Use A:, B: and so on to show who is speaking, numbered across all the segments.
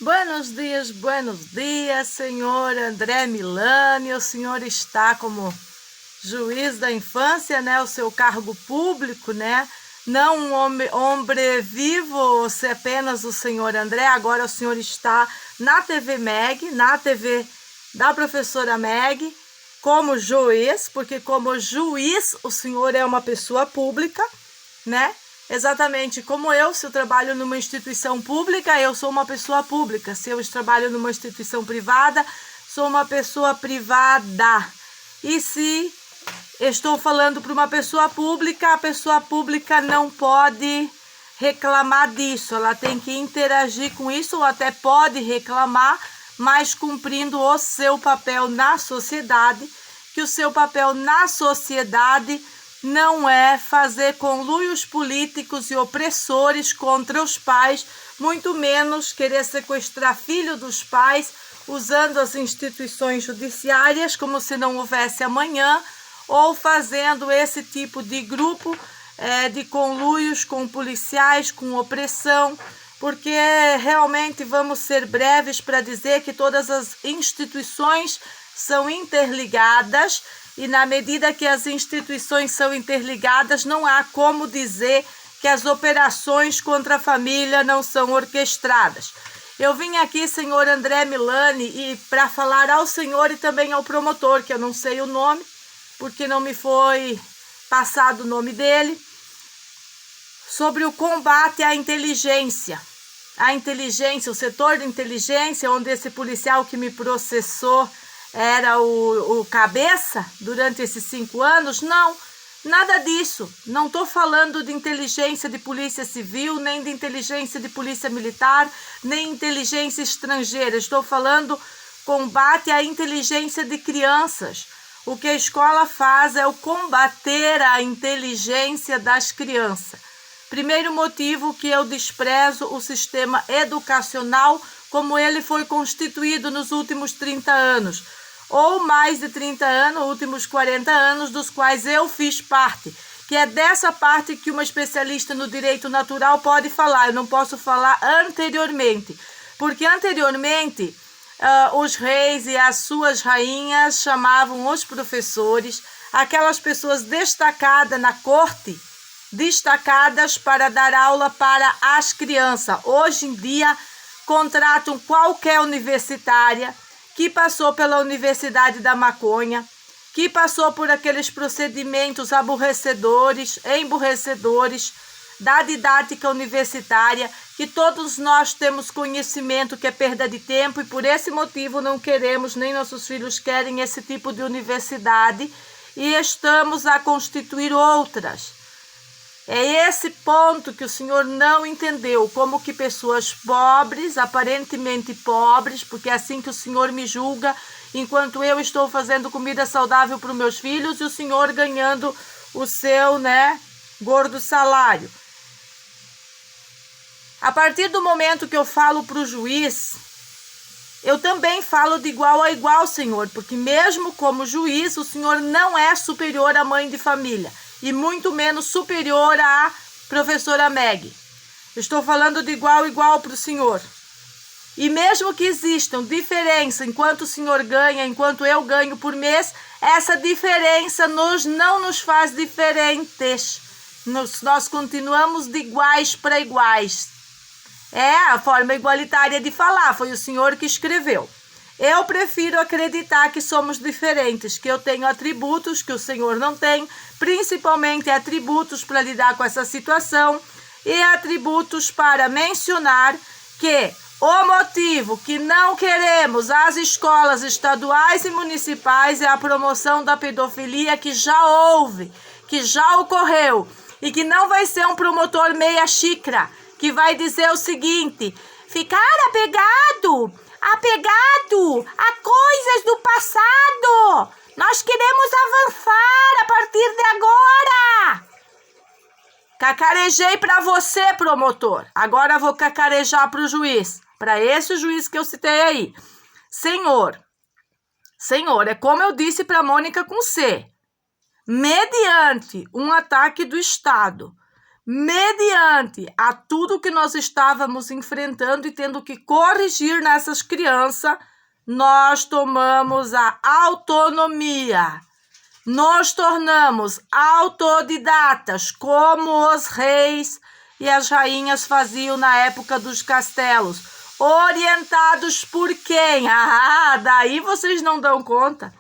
A: Buenos dias, senhor André Milani. O senhor está como juiz da infância, né? O seu cargo público, né? Não um homem vivo, se apenas o senhor André. Agora o senhor está na TV Meg, na TV da professora Meg, como juiz, porque como juiz o senhor é uma pessoa pública, né? Exatamente como eu, se eu trabalho numa instituição pública, eu sou uma pessoa pública. Se eu trabalho numa instituição privada, sou uma pessoa privada. E se estou falando para uma pessoa pública, a pessoa pública não pode reclamar disso. Ela tem que interagir com isso, ou até pode reclamar, mas cumprindo o seu papel na sociedade, que o seu papel na sociedade não é fazer conluios políticos e opressores contra os pais, muito menos querer sequestrar filho dos pais, usando as instituições judiciárias como se não houvesse amanhã, ou fazendo esse tipo de grupo de conluios com policiais, com opressão, porque realmente vamos ser breves para dizer que todas as instituições são interligadas, e na medida que as instituições são interligadas, não há como dizer que as operações contra a família não são orquestradas. Eu vim aqui, senhor André Milani, e para falar ao senhor e também ao promotor, que eu não sei o nome, porque não me foi passado o nome dele, sobre o combate à inteligência. A inteligência, o setor de inteligência, onde esse policial que me processou era o cabeça durante esses 5 anos, não, nada disso. Não estou falando de inteligência de polícia civil, nem de inteligência de polícia militar, nem inteligência estrangeira. Estou falando combate à inteligência de crianças. O que a escola faz é o combater a inteligência das crianças. Primeiro motivo que eu desprezo o sistema educacional como ele foi constituído nos últimos 30 anos. Ou mais de 30 anos, últimos 40 anos, dos quais eu fiz parte, que é dessa parte que uma especialista no direito natural pode falar. Eu não posso falar anteriormente, porque anteriormente os reis e as suas rainhas chamavam os professores, aquelas pessoas destacadas na corte, destacadas para dar aula para as crianças. Hoje em dia, contratam qualquer universitária que passou pela Universidade da Maconha, que passou por aqueles procedimentos emburrecedores da didática universitária, que todos nós temos conhecimento que é perda de tempo, e por esse motivo não queremos, nem nossos filhos querem esse tipo de universidade, e estamos a constituir outras. É esse ponto que o senhor não entendeu, como que pessoas pobres, aparentemente pobres, porque é assim que o senhor me julga, enquanto eu estou fazendo comida saudável para os meus filhos e o senhor ganhando o seu, gordo salário. A partir do momento que eu falo para o juiz, eu também falo de igual a igual, senhor, porque mesmo como juiz, o senhor não é superior à mãe de família, e muito menos superior à professora Meg. Estou falando de igual a igual para o senhor. E mesmo que existam diferença enquanto o senhor ganha, enquanto eu ganho por mês, essa diferença não nos faz diferentes. Nós continuamos de iguais para iguais. É a forma igualitária de falar, foi o senhor que escreveu. Eu prefiro acreditar que somos diferentes, que eu tenho atributos que o senhor não tem, principalmente atributos para lidar com essa situação e atributos para mencionar que o motivo que não queremos as escolas estaduais e municipais é a promoção da pedofilia que já houve, que já ocorreu, e que não vai ser um promotor meia xícara que vai dizer o seguinte: ficar apegado a coisas do passado. Nós queremos avançar a partir de agora. Cacarejei para você, promotor. Agora vou cacarejar para o juiz. Para esse juiz que eu citei aí. Senhor, é como eu disse para Mônica com C. Mediante um ataque do Estado, mediante a tudo que nós estávamos enfrentando e tendo que corrigir nessas crianças, nós tomamos a autonomia. Nos tornamos autodidatas, como os reis e as rainhas faziam na época dos castelos. Orientados por quem? Daí vocês não dão conta.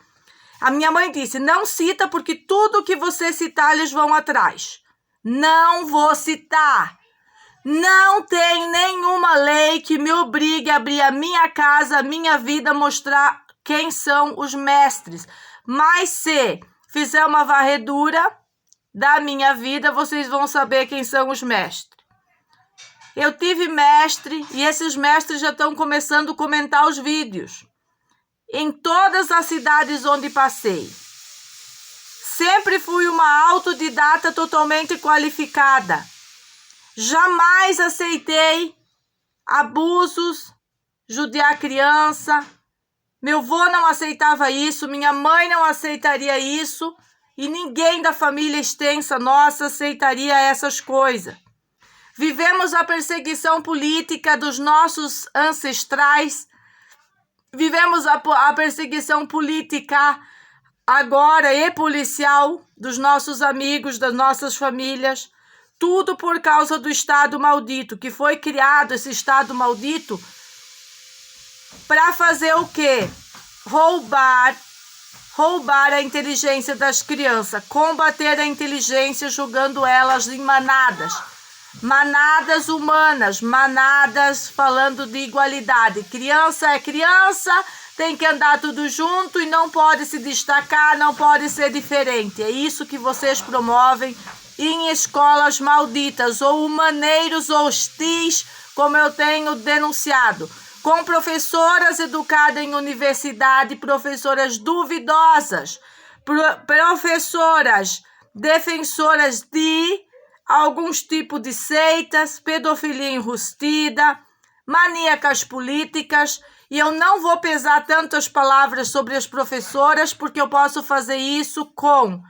A: A minha mãe disse, não cita porque tudo que você citar eles vão atrás. Não vou citar. Não tem nenhuma lei que me obrigue a abrir a minha casa, a minha vida, mostrar quem são os mestres. Mas se fizer uma varredura da minha vida, vocês vão saber quem são os mestres. Eu tive mestre e esses mestres já estão começando a comentar os vídeos. Em todas as cidades onde passei. Sempre fui uma autodidata totalmente qualificada. Jamais aceitei abusos, judiar criança. Meu avô não aceitava isso, minha mãe não aceitaria isso e ninguém da família extensa nossa aceitaria essas coisas. Vivemos a perseguição política dos nossos ancestrais, vivemos a perseguição política agora e policial dos nossos amigos, das nossas famílias, tudo por causa do Estado maldito, que foi criado esse Estado maldito para fazer o quê? Roubar a inteligência das crianças, combater a inteligência jogando elas em manadas. Manadas humanas, manadas falando de igualdade. Criança é criança, tem que andar tudo junto e não pode se destacar, não pode ser diferente. É isso que vocês promovem em escolas malditas ou maneiros hostis, como eu tenho denunciado. Com professoras educadas em universidade, professoras duvidosas, professoras defensoras de alguns tipos de seitas, pedofilia enrustida, maníacas políticas, e eu não vou pesar tantas palavras sobre as professoras, porque eu posso fazer isso com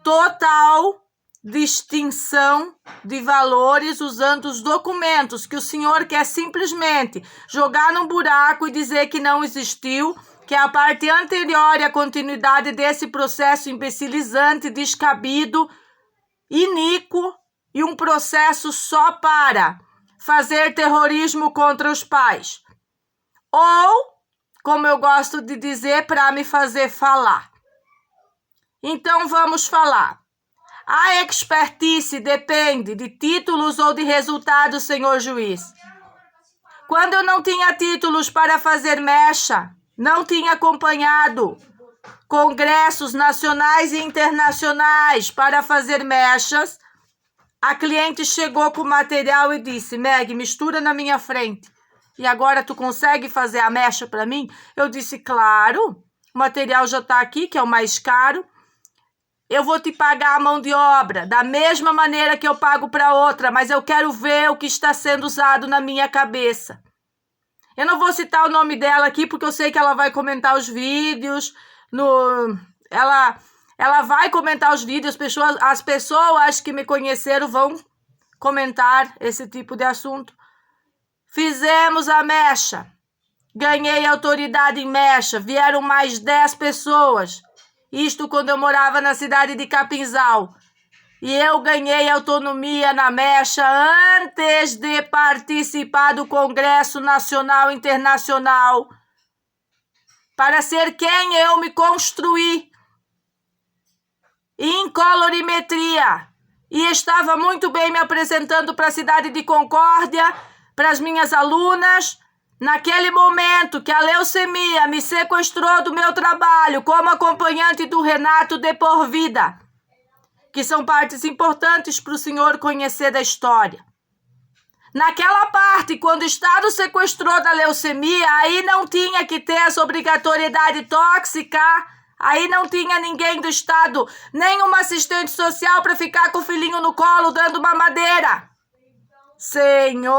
A: total distinção de valores, usando os documentos que o senhor quer simplesmente jogar num buraco e dizer que não existiu, que é a parte anterior à continuidade desse processo imbecilizante, descabido, iníquo, e um processo só para fazer terrorismo contra os pais. Ou, como eu gosto de dizer, para me fazer falar. Então, vamos falar. A expertise depende de títulos ou de resultados, senhor juiz. Quando eu não tinha títulos para fazer mecha, não tinha acompanhado congressos nacionais e internacionais para fazer mechas, a cliente chegou com o material e disse, Meg, mistura na minha frente. E agora tu consegue fazer a mecha para mim? Eu disse, claro, o material já está aqui, que é o mais caro. Eu vou te pagar a mão de obra, da mesma maneira que eu pago para outra, mas eu quero ver o que está sendo usado na minha cabeça. Eu não vou citar o nome dela aqui, porque eu sei que ela vai comentar os vídeos, ela vai comentar os vídeos, as pessoas que me conheceram vão comentar esse tipo de assunto. Fizemos a mecha, ganhei autoridade em mecha, vieram mais 10 pessoas, isto quando eu morava na cidade de Capinzal, e eu ganhei autonomia na mecha antes de participar do Congresso Nacional e Internacional, para ser quem eu me construí, em colorimetria, e estava muito bem me apresentando para a cidade de Concórdia, para as minhas alunas, naquele momento que a leucemia me sequestrou do meu trabalho como acompanhante do Renato de Por Vida, que são partes importantes para o senhor conhecer da história. Naquela parte, quando o Estado sequestrou da leucemia, aí não tinha que ter essa obrigatoriedade tóxica, aí não tinha ninguém do Estado, nenhuma assistente social para ficar com o filhinho no colo dando mamadeira. Senhores,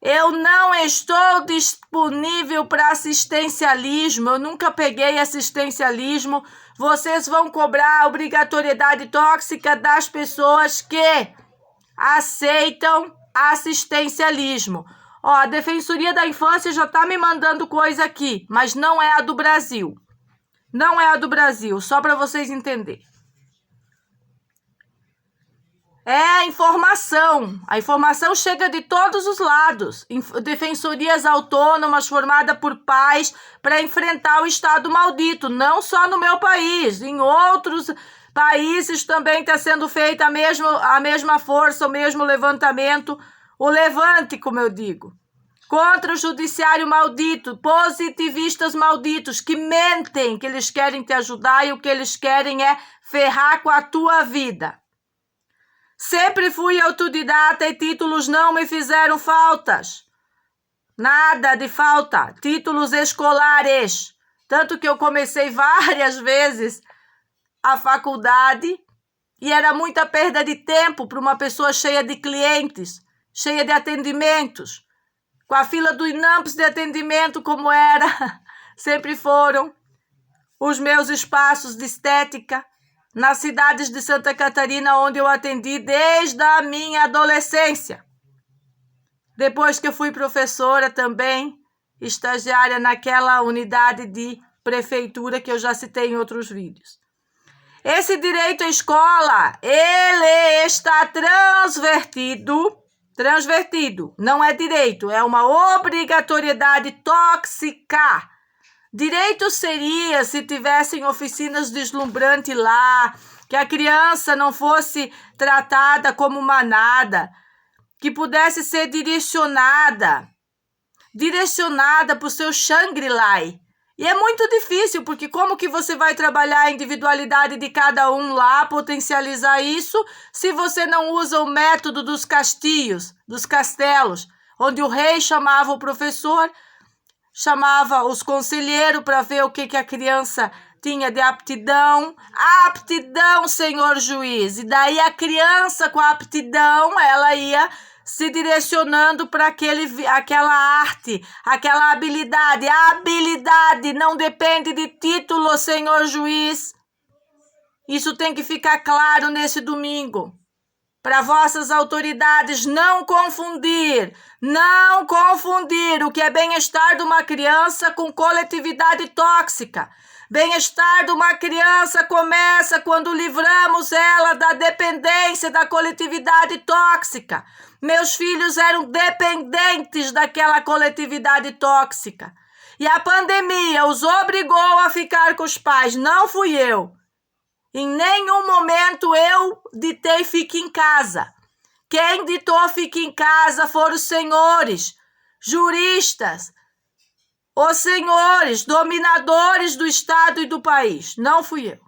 A: Eu não estou disponível para assistencialismo, eu nunca peguei assistencialismo. Vocês vão cobrar a obrigatoriedade tóxica das pessoas que aceitam assistencialismo. Ó, a Defensoria da Infância já está me mandando coisa aqui, mas não é a do Brasil. Não é a do Brasil, só para vocês entenderem. É a informação. A informação chega de todos os lados. Defensorias autônomas formadas por pais para enfrentar o Estado maldito. Não só no meu país. Em outros países também está sendo feita a mesma força, o mesmo levantamento. O levante, como eu digo. Contra o judiciário maldito. Positivistas malditos que mentem que eles querem te ajudar e o que eles querem é ferrar com a tua vida. Sempre fui autodidata e títulos não me fizeram faltas. Nada de falta. Títulos escolares. Tanto que eu comecei várias vezes a faculdade e era muita perda de tempo para uma pessoa cheia de clientes, cheia de atendimentos. Com a fila do INAMPS de atendimento como era, sempre foram os meus espaços de estética, nas cidades de Santa Catarina, onde eu atendi desde a minha adolescência. Depois que eu fui professora também, estagiária naquela unidade de prefeitura que eu já citei em outros vídeos. Esse direito à escola, ele está transvertido. Não é direito, é uma obrigatoriedade tóxica. Direito seria se tivessem oficinas deslumbrantes lá, que a criança não fosse tratada como manada, que pudesse ser direcionada para o seu Shangri-La. E é muito difícil, porque como que você vai trabalhar a individualidade de cada um lá, potencializar isso, se você não usa o método dos castilhos, dos castelos, onde o rei chamava o professor, chamava os conselheiros para ver o que a criança tinha de aptidão. Aptidão, senhor juiz. E daí a criança com a aptidão, ela ia se direcionando para aquela arte, aquela habilidade. A habilidade não depende de título, senhor juiz. Isso tem que ficar claro nesse domingo. Para vossas autoridades não confundir o que é bem-estar de uma criança com coletividade tóxica. Bem-estar de uma criança começa quando livramos ela da dependência da coletividade tóxica. Meus filhos eram dependentes daquela coletividade tóxica. E a pandemia os obrigou a ficar com os pais, não fui eu. Em nenhum momento eu ditei fique em casa. Quem ditou fique em casa foram os senhores, juristas, os senhores, dominadores do Estado e do país. Não fui eu.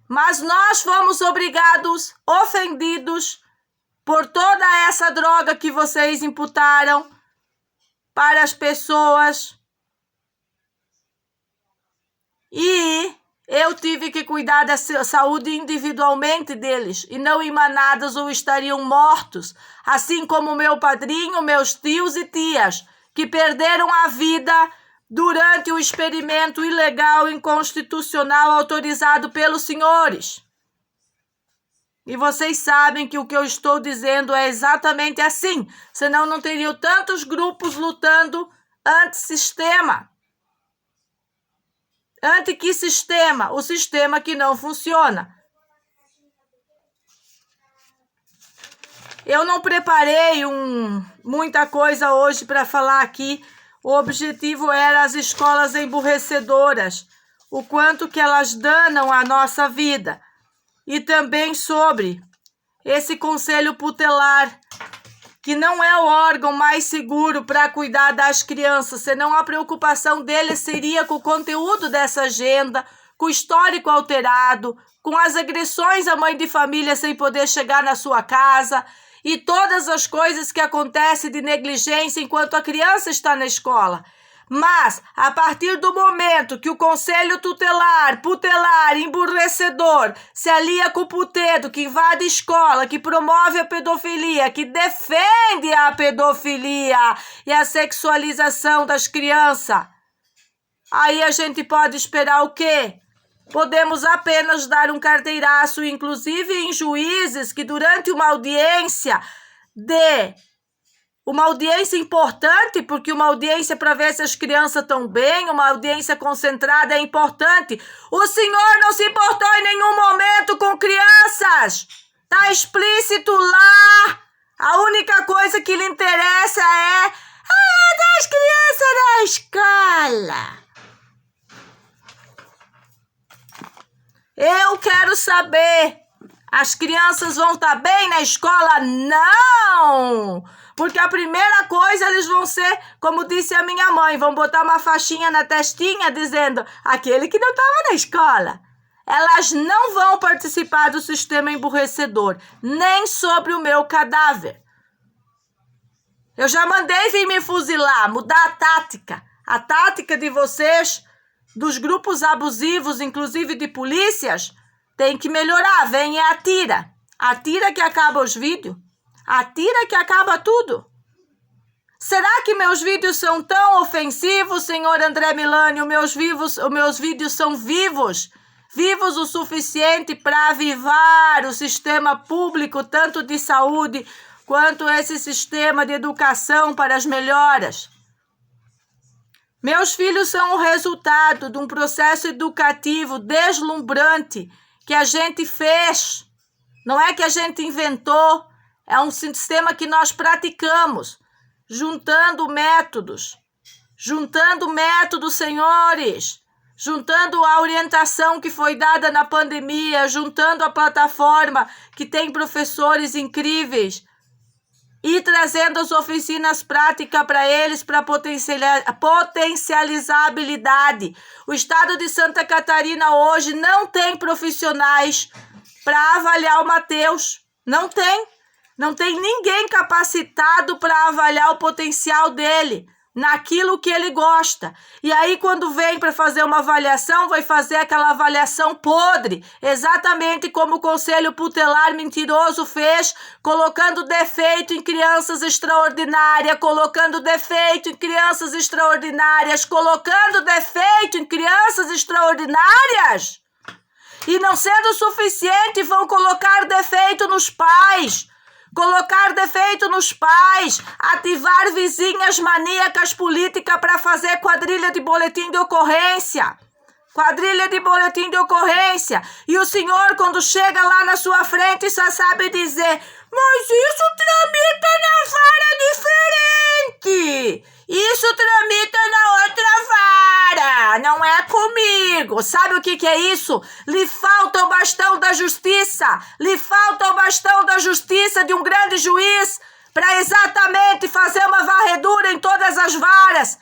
A: Mas nós fomos obrigados, ofendidos, por toda essa droga que vocês imputaram para as pessoas. E eu tive que cuidar da saúde individualmente deles, e não em manadas ou estariam mortos, assim como meu padrinho, meus tios e tias, que perderam a vida durante o experimento ilegal e inconstitucional autorizado pelos senhores. E vocês sabem que o que eu estou dizendo é exatamente assim, senão não teriam tantos grupos lutando anti-sistema. Ante que sistema? O sistema que não funciona. Eu não preparei muita coisa hoje para falar aqui. O objetivo era as escolas emburrecedoras, o quanto que elas danam a nossa vida. E também sobre esse conselho tutelar, que não é o órgão mais seguro para cuidar das crianças, senão a preocupação dele seria com o conteúdo dessa agenda, com o histórico alterado, com as agressões à mãe de família sem poder chegar na sua casa e todas as coisas que acontecem de negligência enquanto a criança está na escola. Mas, a partir do momento que o conselho tutelar, emburrecedor, se alia com o putedo, que invade escola, que promove a pedofilia, que defende a pedofilia e a sexualização das crianças, aí a gente pode esperar o quê? Podemos apenas dar um carteiraço, inclusive em juízes que durante uma audiência importante, porque uma audiência para ver se as crianças estão bem, uma audiência concentrada é importante. O senhor não se importou em nenhum momento com crianças. Está explícito lá. A única coisa que lhe interessa é das crianças na escola. Eu quero saber, as crianças vão estar bem na escola? Não! Porque a primeira coisa eles vão ser, como disse a minha mãe, vão botar uma faixinha na testinha dizendo aquele que não estava na escola. Elas não vão participar do sistema emburrecedor, nem sobre o meu cadáver. Eu já mandei vir me fuzilar, mudar a tática. A tática de vocês, dos grupos abusivos, inclusive de polícias, tem que melhorar. Vem e atira. Atira que acaba os vídeos. Atira que acaba tudo. Será que meus vídeos são tão ofensivos, senhor André Milani? Os meus vídeos são vivos o suficiente para avivar o sistema público, tanto de saúde quanto esse sistema de educação para as melhoras. Meus filhos são o resultado de um processo educativo deslumbrante que a gente fez. Não é que a gente inventou, é um sistema que nós praticamos, juntando métodos, senhores, juntando a orientação que foi dada na pandemia, juntando a plataforma que tem professores incríveis e trazendo as oficinas práticas para eles para potencializar a habilidade. O estado de Santa Catarina hoje não tem profissionais para avaliar o Mateus. Não tem ninguém capacitado para avaliar o potencial dele naquilo que ele gosta. E aí, quando vem para fazer uma avaliação, vai fazer aquela avaliação podre, exatamente como o Conselho Tutelar mentiroso fez, colocando defeito em crianças extraordinárias, colocando defeito em crianças extraordinárias, colocando defeito em crianças extraordinárias. E não sendo suficiente, vão colocar defeito nos pais. Colocar defeito nos pais, ativar vizinhas maníacas políticas para fazer quadrilha de boletim de ocorrência. E o senhor, quando chega lá na sua frente, só sabe dizer: mas isso tramita na vara diferente. Isso tramita na outra vara. Não é comigo. Sabe o que é isso? Lhe falta o bastão da justiça. Lhe falta o bastão da justiça de um grande juiz para exatamente fazer uma varredura em todas as varas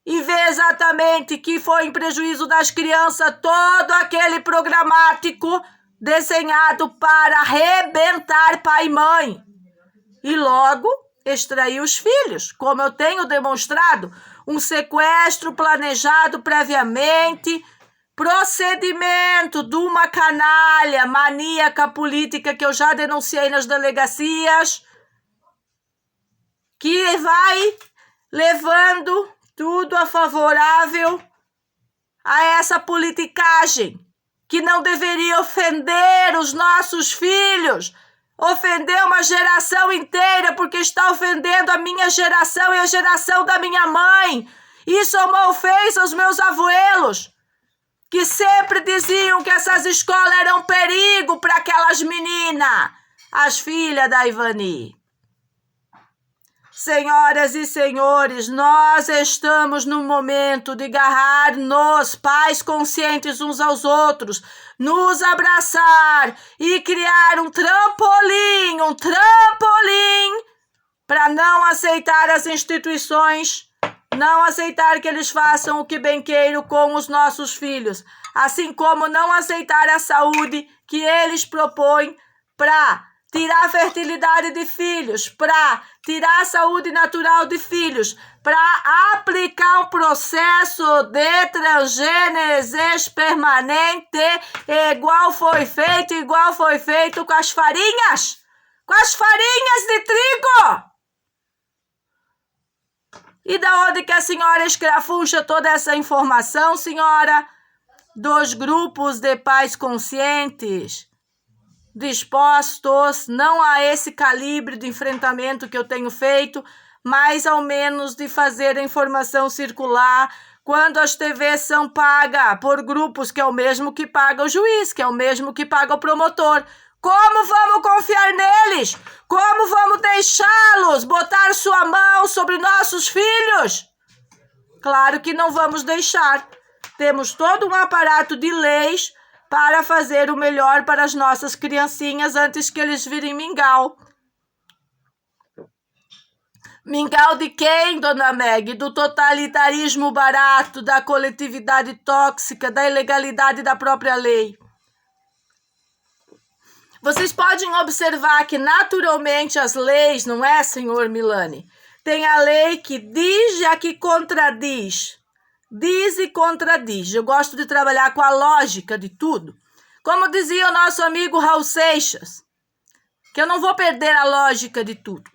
A: e ver exatamente que foi em prejuízo das crianças todo aquele programático desenhado para arrebentar pai e mãe. E logo extrair os filhos, como eu tenho demonstrado, um sequestro planejado previamente, procedimento de uma canalha maníaca política que eu já denunciei nas delegacias, que vai levando tudo a favorável a essa politicagem, que não deveria ofender os nossos filhos, ofender uma geração inteira, porque está ofendendo a minha geração e a geração da minha mãe. Isso é uma ofensa aos meus abuelos, que sempre diziam que essas escolas eram perigo para aquelas meninas, as filhas da Ivani. Senhoras e senhores, nós estamos no momento de agarrar-nos, pais conscientes uns aos outros, nos abraçar e criar um trampolim para não aceitar as instituições, não aceitar que eles façam o que bem queiram com os nossos filhos, assim como não aceitar a saúde que eles propõem para tirar a fertilidade de filhos, para tirar a saúde natural de filhos, para aplicar um processo de transgênese permanente, igual foi feito com as farinhas de trigo. E da onde que a senhora escrafuncha toda essa informação, senhora? Dos grupos de pais conscientes, dispostos não a esse calibre de enfrentamento que eu tenho feito, mas ao menos de fazer a informação circular quando as TVs são pagas por grupos que é o mesmo que paga o juiz, que é o mesmo que paga o promotor. Como vamos confiar neles? Como vamos deixá-los botar sua mão sobre nossos filhos? Claro que não vamos deixar. Temos todo um aparato de leis para fazer o melhor para as nossas criancinhas antes que eles virem mingau. Mingau de quem, dona Meg? Do totalitarismo barato, da coletividade tóxica, da ilegalidade da própria lei. Vocês podem observar que naturalmente as leis, não é, senhor Milani? Tem a lei que diz e a que contradiz. Diz e contradiz. Eu gosto de trabalhar com a lógica de tudo. Como dizia o nosso amigo Raul Seixas, que eu não vou perder a lógica de tudo.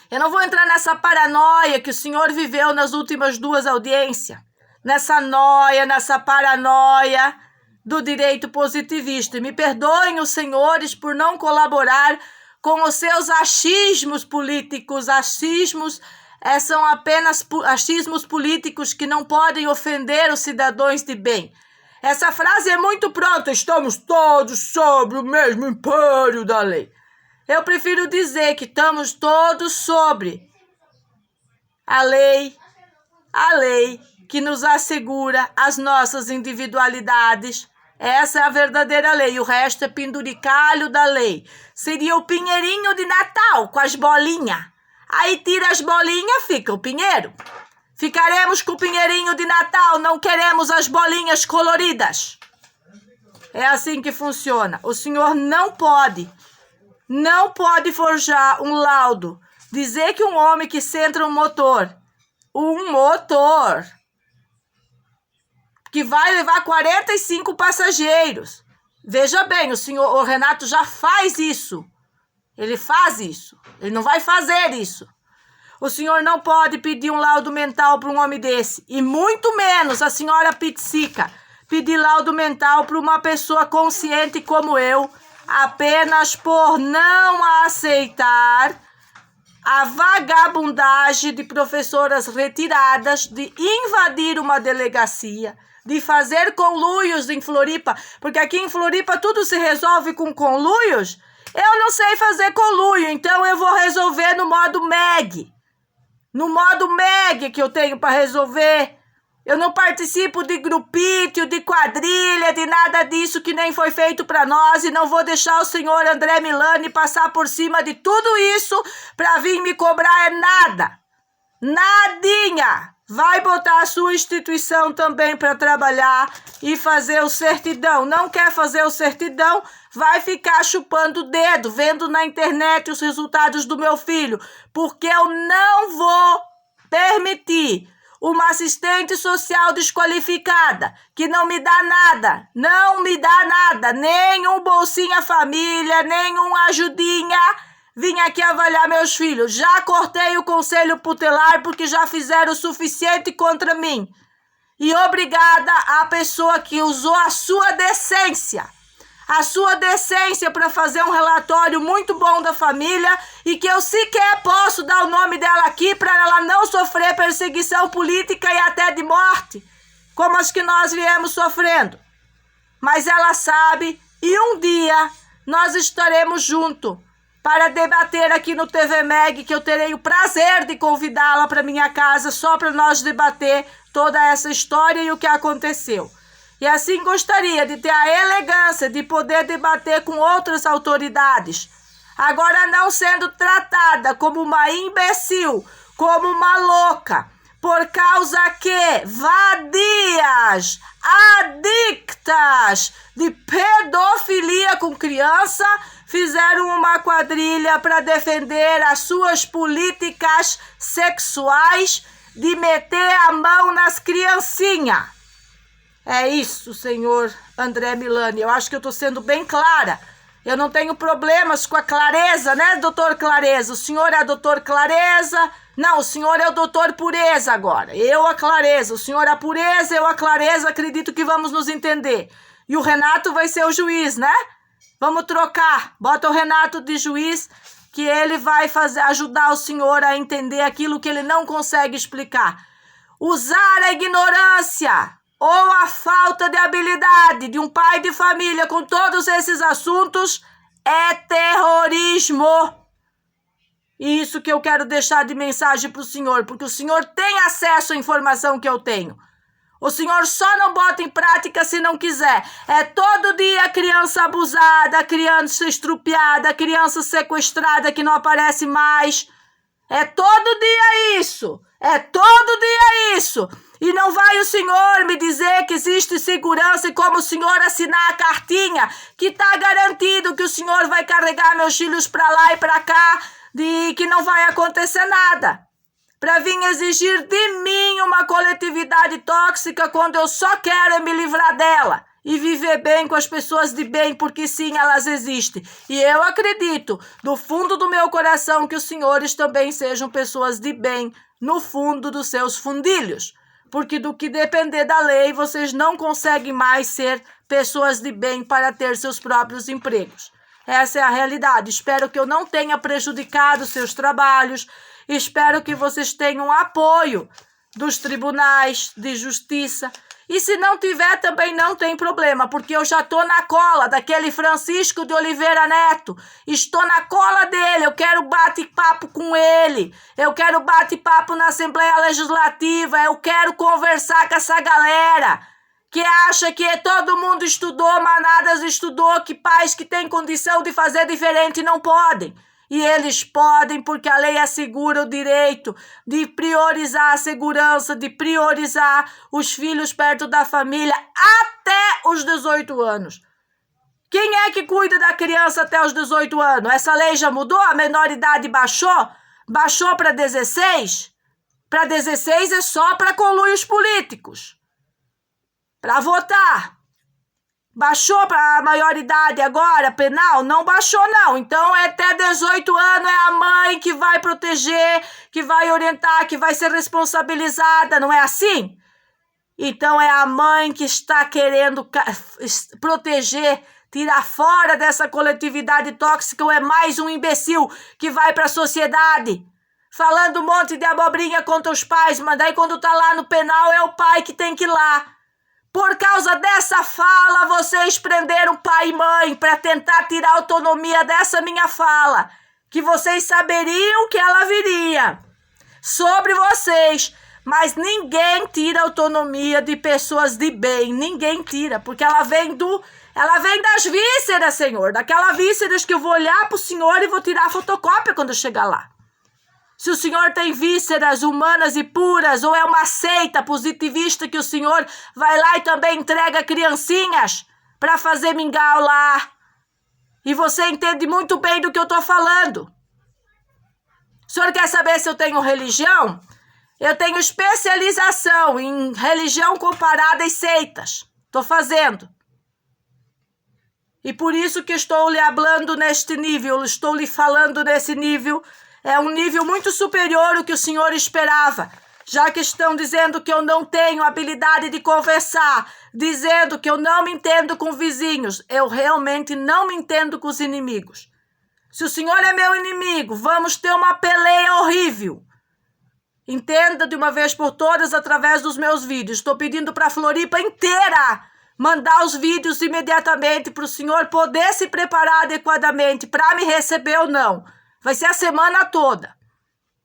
A: Eu não vou entrar nessa paranoia que o senhor viveu nas últimas 2 audiências. Nessa noia, nessa paranoia do direito positivista. E me perdoem os senhores por não colaborar com os seus achismos políticos. Achismos são apenas achismos políticos que não podem ofender os cidadãos de bem. Essa frase é muito pronta. Estamos todos sobre o mesmo império da lei. Eu prefiro dizer que estamos todos sobre a lei que nos assegura as nossas individualidades. Essa é a verdadeira lei. O resto é penduricalho da lei. Seria o pinheirinho de Natal com as bolinhas. Aí tira as bolinhas, fica o pinheiro. Ficaremos com o pinheirinho de Natal, não queremos as bolinhas coloridas. É assim que funciona. O senhor não pode forjar um laudo, dizer que um homem que centra um motor, que vai levar 45 passageiros. Veja bem, o Renato já faz isso. Ele faz isso. Ele não vai fazer isso. O senhor não pode pedir um laudo mental para um homem desse. E muito menos a senhora Pizzica pedir laudo mental para uma pessoa consciente como eu, apenas por não aceitar a vagabundagem de professoras retiradas, de invadir uma delegacia, de fazer conluios em Floripa, porque aqui em Floripa tudo se resolve com conluios. Eu não sei fazer conluio, então eu vou resolver no modo MEG. No modo MEG que eu tenho para resolver. Eu não participo de grupinho, de quadrilha, de nada disso que nem foi feito para nós, e não vou deixar o senhor André Milani passar por cima de tudo isso para vir me cobrar nada. Nadinha! Vai botar a sua instituição também para trabalhar e fazer o certidão. Não quer fazer o certidão? Vai ficar chupando o dedo, vendo na internet os resultados do meu filho. Porque eu não vou permitir uma assistente social desqualificada, que não me dá nada, nem um Bolsinha Família, nem um ajudinha, vim aqui avaliar meus filhos. Já cortei o conselho tutelar porque já fizeram o suficiente contra mim. E obrigada à pessoa que usou a sua decência para fazer um relatório muito bom da família, e que eu sequer posso dar o nome dela aqui para ela não sofrer perseguição política e até de morte, como as que nós viemos sofrendo. Mas ela sabe, e um dia nós estaremos juntos para debater aqui no TV Meg, que eu terei o prazer de convidá-la para minha casa só para nós debater toda essa história e o que aconteceu. E assim gostaria de ter a elegância de poder debater com outras autoridades. Agora não sendo tratada como uma imbecil, como uma louca, por causa que vadias, adictas de pedofilia com criança, fizeram uma quadrilha para defender as suas políticas sexuais de meter a mão nas criancinhas. É isso, senhor André Milani. Eu acho que eu estou sendo bem clara. Eu não tenho problemas com a clareza, né, doutor Clareza? O senhor é doutor Clareza? Não, o senhor é o doutor Pureza agora. Eu a Clareza. O senhor a Pureza, eu a Clareza. Acredito que vamos nos entender. E o Renato vai ser o juiz, né? Vamos trocar. Bota o Renato de juiz, que ele vai ajudar o senhor a entender aquilo que ele não consegue explicar. Usar a ignorância ou a falta de habilidade de um pai de família com todos esses assuntos é terrorismo. E isso que eu quero deixar de mensagem para o senhor, porque o senhor tem acesso à informação que eu tenho. O senhor só não bota em prática se não quiser. É todo dia criança abusada, criança estrupiada, criança sequestrada que não aparece mais. É todo dia isso. É todo dia isso. E não vai o senhor me dizer que existe segurança e como o senhor assinar a cartinha que está garantido que o senhor vai carregar meus filhos para lá e para cá e que não vai acontecer nada. Para vir exigir de mim uma coletividade tóxica quando eu só quero me livrar dela e viver bem com as pessoas de bem, porque sim, elas existem. E eu acredito, do fundo do meu coração, que os senhores também sejam pessoas de bem, no fundo dos seus fundilhos. Porque do que depender da lei, vocês não conseguem mais ser pessoas de bem para ter seus próprios empregos. Essa é a realidade. Espero que eu não tenha prejudicado seus trabalhos. Espero que vocês tenham apoio dos tribunais de justiça. E se não tiver, também não tem problema, porque eu já estou na cola daquele Francisco de Oliveira Neto. Estou na cola dele, eu quero bate-papo com ele. Eu quero bate-papo na Assembleia Legislativa. Eu quero conversar com essa galera que acha que todo mundo estudou, mas nada estudou, que pais que têm condição de fazer diferente não podem. E eles podem, porque a lei assegura o direito de priorizar a segurança, de priorizar os filhos perto da família até os 18 anos. Quem é que cuida da criança até os 18 anos? Essa lei já mudou? A menoridade baixou? Baixou para 16? Para 16 é só para conluios políticos. Para votar. Baixou para a maioridade agora, penal? Não baixou, não. Então, até 18 anos é a mãe que vai proteger, que vai orientar, que vai ser responsabilizada. Não é assim? Então, é a mãe que está querendo proteger, tirar fora dessa coletividade tóxica, ou é mais um imbecil que vai para a sociedade, falando um monte de abobrinha contra os pais, mas daí quando tá lá no penal é o pai que tem que ir lá. Por causa dessa fala, vocês prenderam pai e mãe para tentar tirar a autonomia dessa minha fala, que vocês saberiam que ela viria sobre vocês, mas ninguém tira a autonomia de pessoas de bem, ninguém tira, porque ela vem das vísceras, senhor, daquelas vísceras que eu vou olhar pro senhor e vou tirar a fotocópia quando eu chegar lá. Se o senhor tem vísceras humanas e puras, ou é uma seita positivista que o senhor vai lá e também entrega criancinhas para fazer mingau lá. E você entende muito bem do que eu estou falando. O senhor quer saber se eu tenho religião? Eu tenho especialização em religião comparada e seitas. Estou fazendo. E por isso que estou lhe hablando neste nível, estou lhe falando nesse nível. É um nível muito superior ao que o senhor esperava, já que estão dizendo que eu não tenho habilidade de conversar, dizendo que eu não me entendo com vizinhos. Eu realmente não me entendo com os inimigos. Se o senhor é meu inimigo, vamos ter uma peleia horrível. Entenda de uma vez por todas através dos meus vídeos. Estou pedindo para a Floripa inteira mandar os vídeos imediatamente para o senhor poder se preparar adequadamente para me receber ou não. Vai ser a semana toda.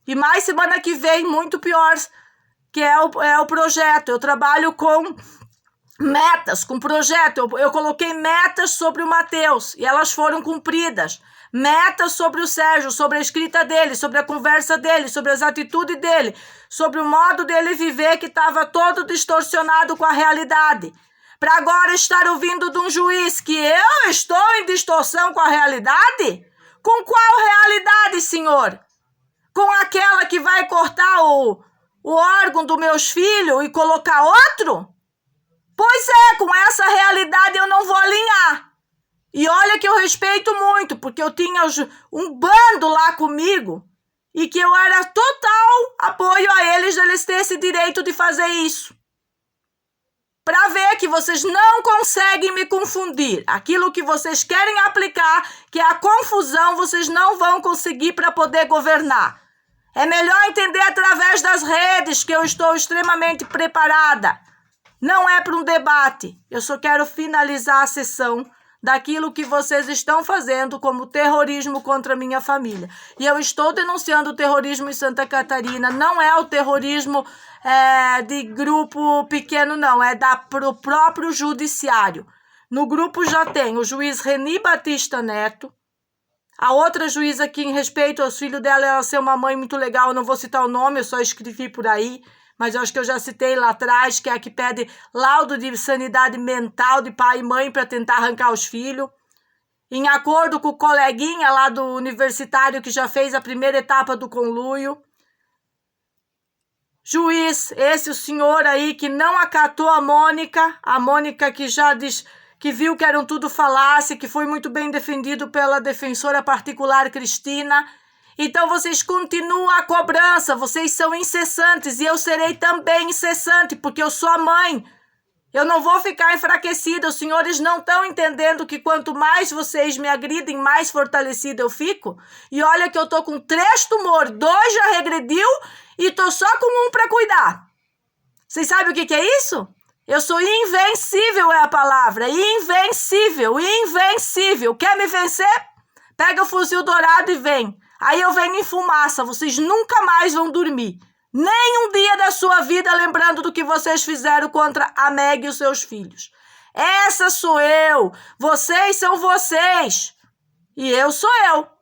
A: E mais semana que vem, muito pior, que é o projeto. Eu trabalho com metas, com projeto. Eu coloquei metas sobre o Matheus e elas foram cumpridas. Metas sobre o Sérgio, sobre a escrita dele, sobre a conversa dele, sobre as atitudes dele, sobre o modo dele viver que estava todo distorcionado com a realidade. para agora estar ouvindo de um juiz que eu estou em distorção com a realidade? Com qual realidade, senhor? Com aquela que vai cortar o órgão dos meus filhos e colocar outro? Pois é, com essa realidade eu não vou alinhar. E olha que eu respeito muito, porque eu tinha um bando lá comigo e que eu era total apoio a eles terem esse direito de fazer isso. Para ver que vocês não conseguem me confundir. Aquilo que vocês querem aplicar, que é a confusão, vocês não vão conseguir para poder governar. É melhor entender através das redes, que eu estou extremamente preparada. Não é para um debate. Eu só quero finalizar a sessão daquilo que vocês estão fazendo como terrorismo contra a minha família. E eu estou denunciando o terrorismo em Santa Catarina. Não é o terrorismo de grupo pequeno, não. É pro próprio judiciário. No grupo já tem o juiz Reni Batista Neto. A outra juíza que, em respeito aos filhos dela, ela ser uma mãe muito legal, eu não vou citar o nome, eu só escrevi por aí, mas eu acho que eu já citei lá atrás, que é a que pede laudo de sanidade mental de pai e mãe para tentar arrancar os filhos. Em acordo com o coleguinha lá do universitário que já fez a primeira etapa do conluio. Juiz, esse o senhor aí que não acatou a Mônica que já diz que viu que eram tudo falácia, que foi muito bem defendido pela defensora particular Cristina. Então vocês continuam a cobrança, vocês são incessantes e eu serei também incessante, porque eu sou a mãe. Eu não vou ficar enfraquecida, os senhores não estão entendendo que quanto mais vocês me agridem, mais fortalecida eu fico? E olha que eu tô com 3 tumores, 2 já regrediu e tô só com um para cuidar. Vocês sabem o que é isso? Eu sou invencível, é a palavra. Invencível, invencível. Quer me vencer? Pega o fuzil dourado e vem. Aí eu venho em fumaça. Vocês nunca mais vão dormir. Nem um dia da sua vida lembrando do que vocês fizeram contra a Meg e os seus filhos. Essa sou eu. Vocês são vocês. E eu sou eu.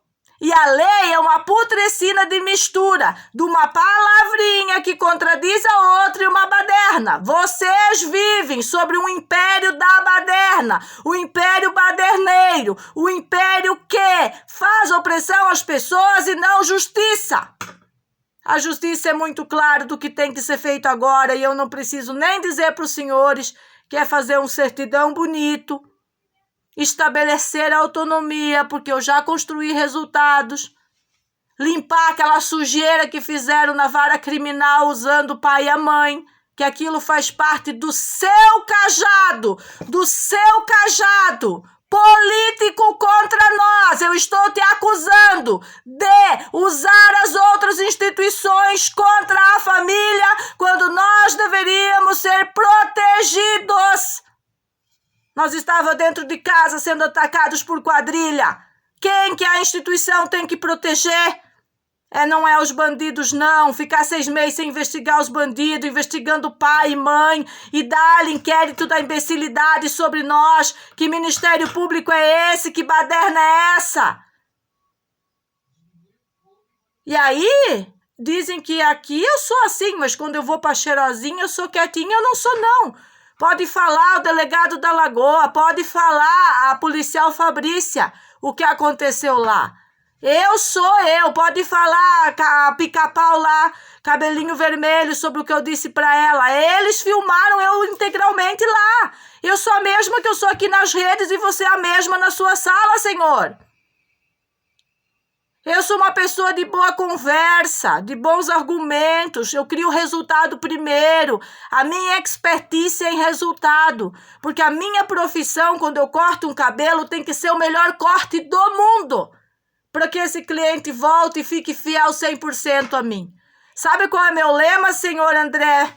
A: E a lei é uma putrescina de mistura de uma palavrinha que contradiz a outra e uma baderna. Vocês vivem sobre um império da baderna, o império baderneiro, o império que faz opressão às pessoas e não justiça. A justiça é muito clara do que tem que ser feito agora e eu não preciso nem dizer para os senhores que é fazer um certidão bonito, estabelecer a autonomia, porque eu já construí resultados, limpar aquela sujeira que fizeram na vara criminal usando o pai e a mãe, que aquilo faz parte do seu cajado político contra nós. Eu estou te acusando de usar as outras instituições contra a família, quando nós deveríamos ser protegidos. Nós estávamos dentro de casa sendo atacados por quadrilha. Quem que a instituição tem que proteger? Não é os bandidos, não. Ficar 6 meses sem investigar os bandidos, investigando pai e mãe, e dar-lhe inquérito da imbecilidade sobre nós. Que Ministério Público é esse? Que baderna é essa? E aí, dizem que aqui eu sou assim, mas quando eu vou pra cheirosinha, eu sou quietinha, eu não sou, não. Pode falar o delegado da Lagoa, pode falar a policial Fabrícia o que aconteceu lá. Eu sou eu, pode falar a pica-pau lá, cabelinho vermelho, sobre o que eu disse pra ela. Eles filmaram eu integralmente lá. Eu sou a mesma que eu sou aqui nas redes e você é a mesma na sua sala, senhor. Eu sou uma pessoa de boa conversa, de bons argumentos. Eu crio resultado primeiro. A minha expertise é em resultado. Porque a minha profissão, quando eu corto um cabelo, tem que ser o melhor corte do mundo. Para que esse cliente volte e fique fiel 100% a mim. Sabe qual é meu lema, senhor André?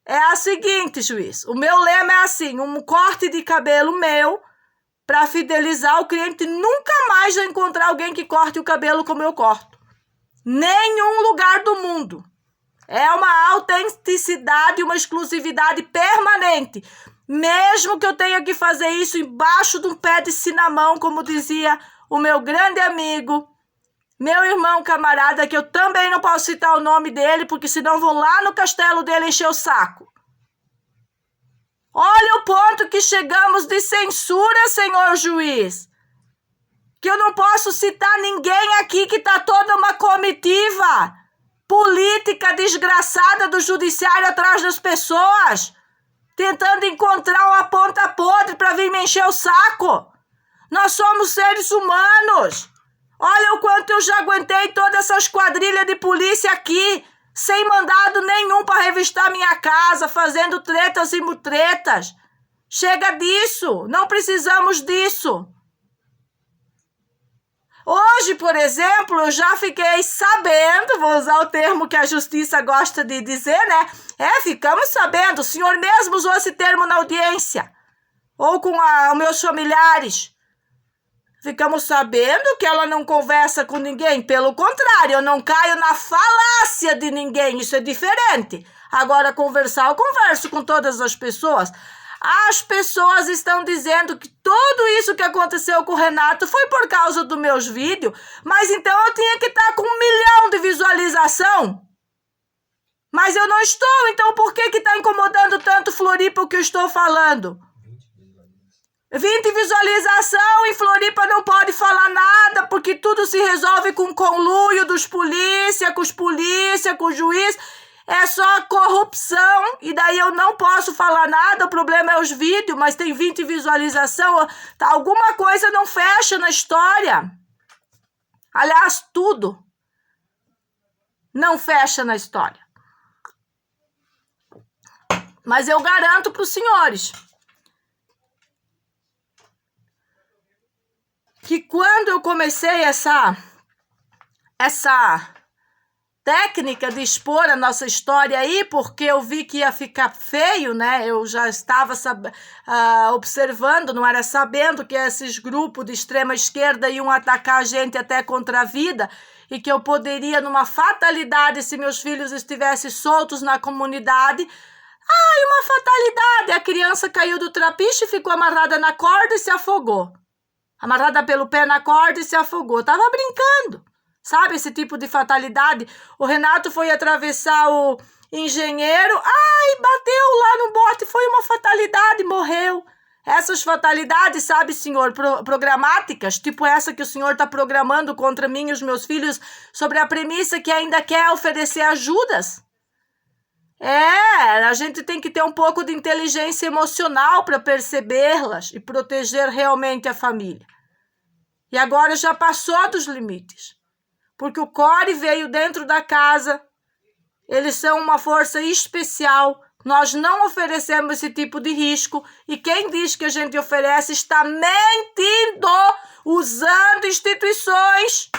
A: É a seguinte, juiz. O meu lema é assim, um corte de cabelo meu, para fidelizar o cliente, nunca mais vai encontrar alguém que corte o cabelo como eu corto. Nenhum lugar do mundo. É uma autenticidade, uma exclusividade permanente. Mesmo que eu tenha que fazer isso embaixo de um pé de cinamão, como dizia o meu grande amigo, meu irmão camarada, que eu também não posso citar o nome dele, porque senão vou lá no castelo dele encher o saco. Olha o ponto que chegamos de censura, senhor juiz. Que eu não posso citar ninguém aqui, que está toda uma comitiva política desgraçada do judiciário atrás das pessoas, tentando encontrar uma ponta podre para vir me encher o saco. Nós somos seres humanos. Olha o quanto eu já aguentei todas essas quadrilhas de polícia aqui, sem mandado nenhum para revistar minha casa, fazendo tretas e mutretas. Chega disso, não precisamos disso. Hoje, por exemplo, eu já fiquei sabendo, vou usar o termo que a justiça gosta de dizer, né? Ficamos sabendo, o senhor mesmo usou esse termo na audiência, ou com os meus familiares. Ficamos sabendo que ela não conversa com ninguém. Pelo contrário, eu não caio na falácia de ninguém, isso é diferente. Agora, conversar, eu converso com todas as pessoas. As pessoas estão dizendo que tudo isso que aconteceu com o Renato foi por causa dos meus vídeos, mas então eu tinha que estar com 1 milhão de visualização. Mas eu não estou, então por que está incomodando tanto Floripa o que eu estou falando? 20 visualização e Floripa não pode falar nada, porque tudo se resolve com conluio dos polícia, com os polícia, com o juiz. É só corrupção, e daí eu não posso falar nada, o problema é os vídeos, mas tem 20 visualização, tá, alguma coisa não fecha na história. Aliás, tudo não fecha na história. Mas eu garanto para os senhores que quando eu comecei essa técnica de expor a nossa história aí, porque eu vi que ia ficar feio, né? Eu já estava observando, não era sabendo que esses grupos de extrema esquerda iam atacar a gente até contra a vida, e que eu poderia, numa fatalidade, se meus filhos estivessem soltos na comunidade. Ai, uma fatalidade! A criança caiu do trapiche, ficou amarrada na corda e se afogou. Amarrada pelo pé na corda e se afogou. Tava brincando. Sabe esse tipo de fatalidade? O Renato foi atravessar o Engenheiro. Ai, bateu lá no bote. Foi uma fatalidade, morreu. Essas fatalidades, sabe, senhor, programáticas, tipo essa que o senhor está programando contra mim e os meus filhos, sobre a premissa que ainda quer oferecer ajudas. A gente tem que ter um pouco de inteligência emocional para percebê-las e proteger realmente a família. E agora já passou dos limites. Porque o CORE veio dentro da casa, eles são uma força especial, nós não oferecemos esse tipo de risco, e quem diz que a gente oferece está mentindo, usando instituições.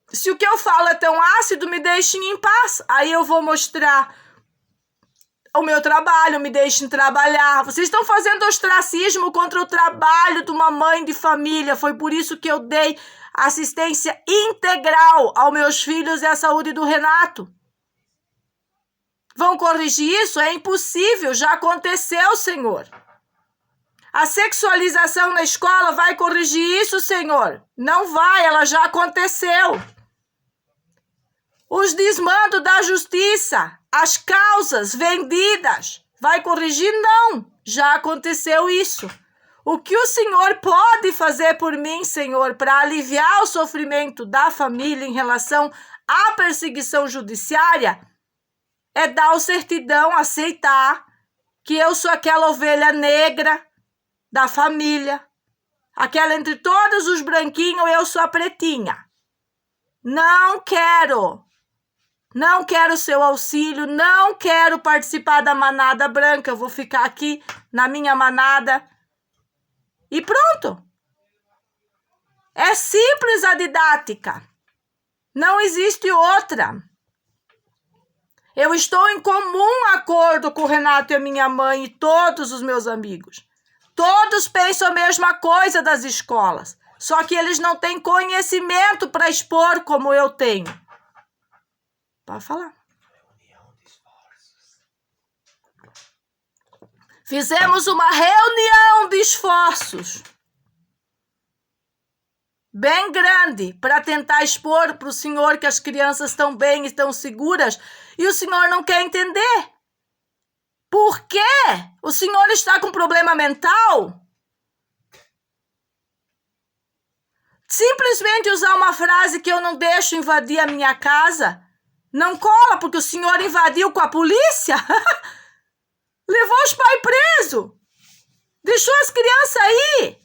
A: Se o que eu falo é tão ácido, me deixem em paz, aí eu vou mostrar o meu trabalho, me deixem trabalhar. Vocês estão fazendo ostracismo contra o trabalho de uma mãe de família. Foi por isso que eu dei assistência integral aos meus filhos e à saúde do Renato. Vão corrigir isso? É impossível, já aconteceu, senhor. A sexualização na escola vai corrigir isso, senhor? Não vai, ela já aconteceu. Os desmandos da justiça, as causas vendidas, vai corrigir? Não, já aconteceu isso. O que o senhor pode fazer por mim, senhor, para aliviar o sofrimento da família em relação à perseguição judiciária, é dar o certidão, aceitar que eu sou aquela ovelha negra da família, aquela entre todos os branquinhos, eu sou a pretinha. Não quero seu auxílio, não quero participar da manada branca, eu vou ficar aqui na minha manada e pronto. É simples a didática, não existe outra. Eu estou em comum acordo com o Renato e a minha mãe e todos os meus amigos. Todos pensam a mesma coisa das escolas, só que eles não têm conhecimento para expor como eu tenho. Pode falar. Fizemos uma reunião de esforços bem grande para tentar expor para o senhor que as crianças estão bem, estão seguras, e o senhor não quer entender. Por quê? O senhor está com problema mental? Simplesmente usar uma frase que eu não deixo invadir a minha casa não cola porque o senhor invadiu com a polícia? Levou os pais presos. Deixou as crianças aí.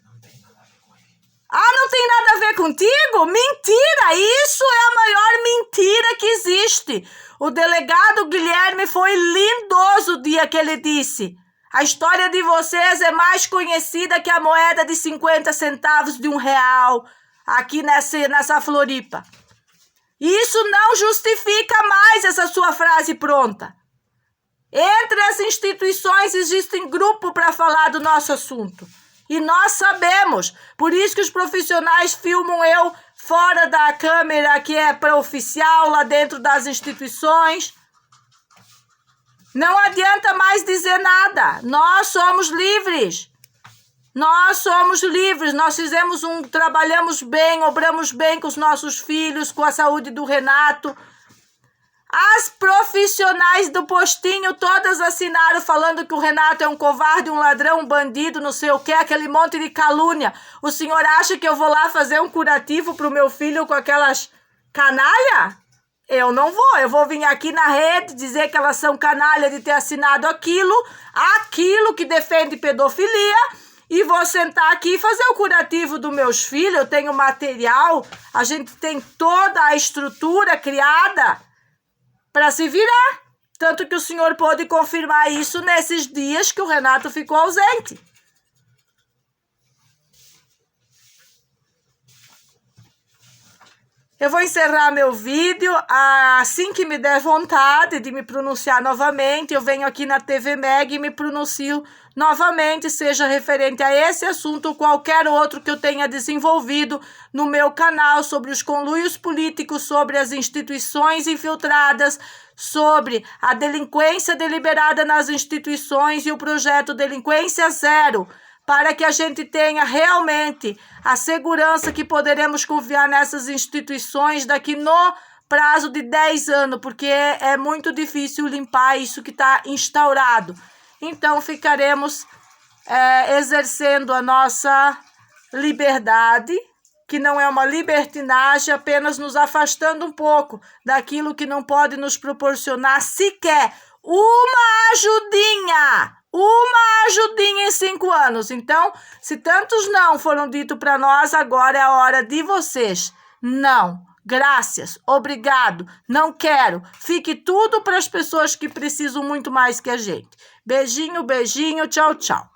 A: Ah, não tem nada a ver contigo? Mentira! Isso é a maior mentira que existe. O delegado Guilherme foi lindoso o dia que ele disse: a história de vocês é mais conhecida que a moeda de 50 centavos de R$1 aqui nessa Floripa. Isso não justifica mais essa sua frase pronta. Entre as instituições existem grupo para falar do nosso assunto. E nós sabemos. Por isso que os profissionais filmam eu fora da câmera que é para oficial, lá dentro das instituições. Não adianta mais dizer nada. Nós somos livres. Nós somos livres. Nós trabalhamos bem, obramos bem com os nossos filhos, com a saúde do Renato. As profissionais do postinho todas assinaram falando que o Renato é um covarde, um ladrão, um bandido, não sei o que, aquele monte de calúnia. O senhor acha que eu vou lá fazer um curativo pro meu filho com aquelas canalha? Eu não vou. Eu vou vir aqui na rede dizer que elas são canalha de ter assinado aquilo que defende pedofilia, e vou sentar aqui e fazer o curativo dos meus filhos. Eu tenho material, a gente tem toda a estrutura criada para se virar. Tanto que o senhor pôde confirmar isso nesses dias que o Renato ficou ausente. Eu vou encerrar meu vídeo. Assim que me der vontade de me pronunciar novamente, eu venho aqui na TV Meg e me pronuncio novamente, seja referente a esse assunto ou qualquer outro que eu tenha desenvolvido no meu canal, sobre os conluios políticos, sobre as instituições infiltradas, sobre a delinquência deliberada nas instituições e o projeto Delinquência Zero, para que a gente tenha realmente a segurança que poderemos confiar nessas instituições daqui no prazo de 10 anos, porque é muito difícil limpar isso que está instaurado. Então, ficaremos exercendo a nossa liberdade, que não é uma libertinagem, apenas nos afastando um pouco daquilo que não pode nos proporcionar sequer uma ajudinha em 5 anos. Então, se tantos não foram ditos para nós, agora é a hora de vocês. Não, graças, obrigado, não quero. Fique tudo para as pessoas que precisam muito mais que a gente. Beijinho, beijinho, tchau, tchau.